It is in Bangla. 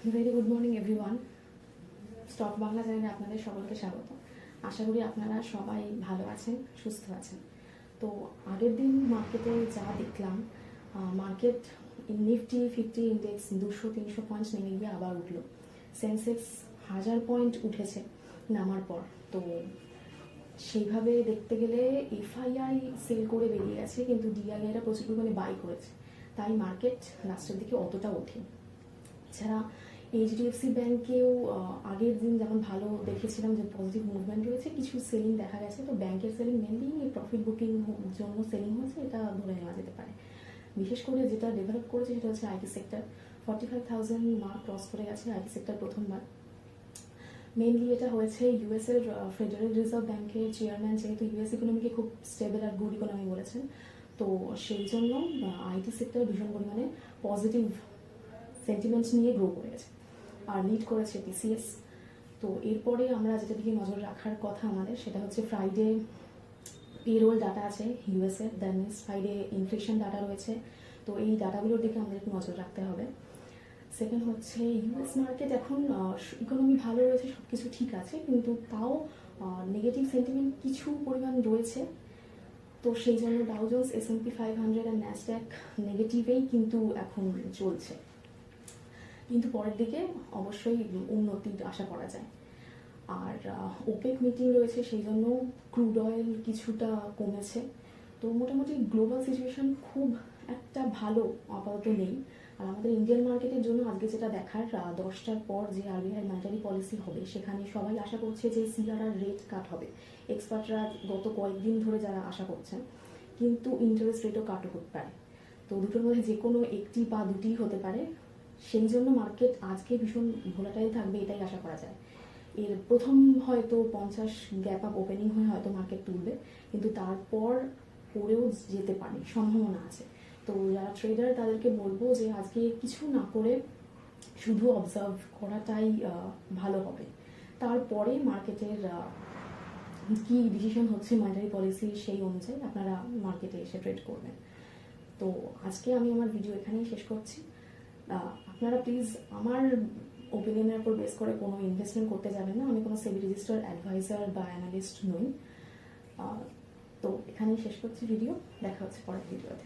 Very good morning everyone. Stock Bangla চ্যানেলে আপনাদের সকলকে স্বাগত। আশা করি আপনারা সবাই ভালো আছেন, সুস্থ আছেন। তো আগের দিন মার্কেটে যা দেখলাম, মার্কেট নিফটি 50 ইন্ডেক্স 200-300 পয়েন্ট নেমে গিয়ে আবার উঠলো। সেন্সেক্স 1000 পয়েন্ট উঠেছে নামার পর। তো সেইভাবে দেখতে গেলে এফআইআই সেল করে বেরিয়ে গেছে, কিন্তু ডিআইআইরা প্রচুর পরিমাণে বাই করেছে, তাই মার্কেট লাস্টের দিকে অতটা ওঠে। এছাড়া এইচডিএফসি ব্যাংকেও আগের দিন যেমন ভালো দেখেছিলাম যে পজিটিভ মুভমেন্ট রয়েছে, কিছু সেলিং দেখা গেছে। তো ব্যাংকের সেলিং মেনলি প্রফিট বুকিং জন্য সেলিং হয়েছে, এটা ধরে নেওয়া যেতে পারে। বিশেষ করে যেটা ডেভেলপ করেছে সেটা হচ্ছে আইটি সেক্টর। 45,000 মার্ক ক্রস করে গেছে আইটি সেক্টর প্রথমবার। মেনলি এটা হয়েছে ইউএসের ফেডারেল রিজার্ভ ব্যাংকের চেয়ারম্যান যেহেতু ইউএস ইকোনমিকে খুব স্টেবল আর গুড ইকোনমি বলেছেন, তো সেই জন্য আইটি সেক্টর ভীষণ পরিমাণে পজিটিভ সেন্টিমেন্টস নিয়ে গ্রো করেছে আর লিড করেছে টিসিএস। তো এরপরে আমরা যেটা দিকে নজর রাখার কথা আমাদের, সেটা হচ্ছে ফ্রাইডে পেরোল ডাটা আছে ইউএসের, that means Friday inflation data রয়েছে। তো এই ডাটাগুলোর দিকে আমাদের একটু নজর রাখতে হবে। সেকেন্ড হচ্ছে ইউএস মার্কেট এখন ইকোনমি ভালো রয়েছে, সব কিছু ঠিক আছে, কিন্তু তাও নেগেটিভ সেন্টিমেন্ট কিছু পরিমাণ রয়েছে। তো সেই জন্য ডাউ জোন্স, S&P 500 আর ন্যাসড্যাক নেগেটিভেই কিন্তু এখন চলছে, কিন্তু পরের দিকে অবশ্যই উন্নতির আশা করা যায়। আর ওপেক মিটিং রয়েছে, সেই জন্য ক্রুড অয়েল কিছুটা কমেছে। তো মোটামুটি গ্লোবাল সিচুয়েশন খুব একটা ভালো আপাতত নেই। আর আমাদের ইন্ডিয়ান মার্কেটের জন্য আজকে যেটা দেখার, 10টার পর যে আরবিআই মনিটারি পলিসি হবে, সেখানে সবাই আশা করছে যে সিআরআর রেট কাট হবে। এক্সপার্টরা গত কয়েকদিন ধরে যারা আশা করছেন, কিন্তু ইন্টারেস্ট রেটও কাটও হতে পারে। তো দুটোর মধ্যে যে কোনো একটি বা দুটি হতে পারে। সেই জন্য মার্কেট আজকে ভীষণ ভোলাটাইল থাকবে, এটাই আশা করা যায়। এর প্রথম হয়তো 50 গ্যাপ আপ ওপেনিং হয়ে হয়তো মার্কেট তুলবে, কিন্তু তারপর পরেও যেতে পারে, সম্ভাবনা আছে। তো যারা ট্রেডার তাদেরকে বলবো যে আজকে কিছু না করে শুধু অবজার্ভ করাটাই ভালো হবে। তারপরে মার্কেটের কি ডিসিশন হচ্ছে মনিটারি পলিসি, সেই অনুযায়ী আপনারা মার্কেটে এসে ট্রেড করবেন। তো আজকে আমি আমার ভিডিও এখানেই শেষ করছি। আপনারা প্লিজ আমার ওপিনিয়নের উপর বেস করে কোনো ইনভেস্টমেন্ট করতে যাবেন না। আমি কোনো সেবি রেজিস্টার্ড অ্যাডভাইজার বা অ্যানালিস্ট নই। তো এখানেই শেষ করছি ভিডিও, দেখা হচ্ছে পরের ভিডিওতে।